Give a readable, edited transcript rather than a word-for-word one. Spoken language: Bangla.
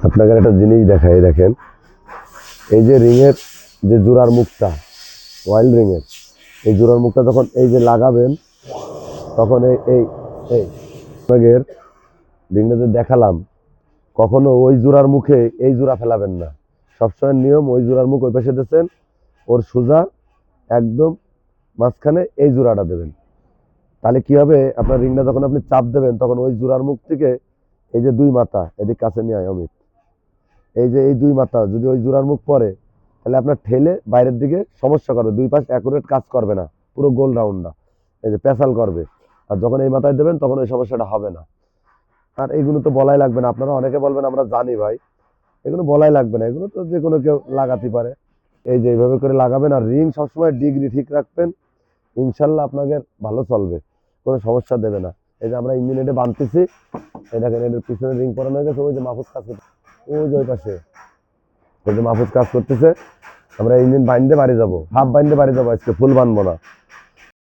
আপনাদের একটা জিনিস দেখাই, দেখেন এই যে রিংয়ের যে জোড়ার মুখটা, অয়েল রিংয়ের এই জোড়ার মুখটা যখন এই যে লাগাবেন, তখন এই এই এই আপনাদের রিংটা যে দেখালাম, কখনো ওই জোড়ার মুখে এই জোড়া ফেলাবেন না। সবসময় নিয়ম, ওই জোড়ার মুখ ওই পাশে দিচ্ছেন, ওর সোজা একদম মাঝখানে এই জোড়াটা দেবেন। তাহলে কি হবে, আপনার রিংটা যখন আপনি চাপ দেবেন, তখন ওই জোড়ার মুখ থেকে এই যে দুই মাথা এদিক কাছে নিয়ে আয় অমিত, এই যে এই দুই মাথা যদি ওই জোড়ার মুখ পড়ে, তাহলে আপনার ঠেলে বাইরের দিকে সমস্যা করবে, দুই পাশ অ্যাকুরেট কাজ করবে না, পুরো গোল রাউন্ডটা এই যে পেঁচাল করবে। আর যখন এই মাথায় দেবেন তখন ওই সমস্যাটা হবে না। আর এইগুলো তো বলাই লাগবে না, আপনারা অনেকে বলবেন আমরা জানি ভাই, এগুলো বলাই লাগবে না, এগুলো তো যে কোনো কেউ লাগাতে পারে। এই যে এইভাবে করে লাগাবেন, আর রিং সবসময় ডিগ্রি ঠিক রাখবেন, ইনশাল্লাহ আপনাদের ভালো চলবে, কোনো সমস্যা দেবে না। এই যে আমরা ইঞ্জিন এটা বাঁধতেছি, এই দেখেন এটার পিছনে রিং পরানো হয়ে গেছে, ওই যে মাহফুজ কাজ করতে, ওই যে ওই পাশে ওই যে মাহফুজ কাজ করতেছে। আমরা ইঞ্জিন বাইন্ডে বাড়ি যাবো, হাফ বাইন্ডে বাড়ি যাবো, আজকে ফুল বানবো না।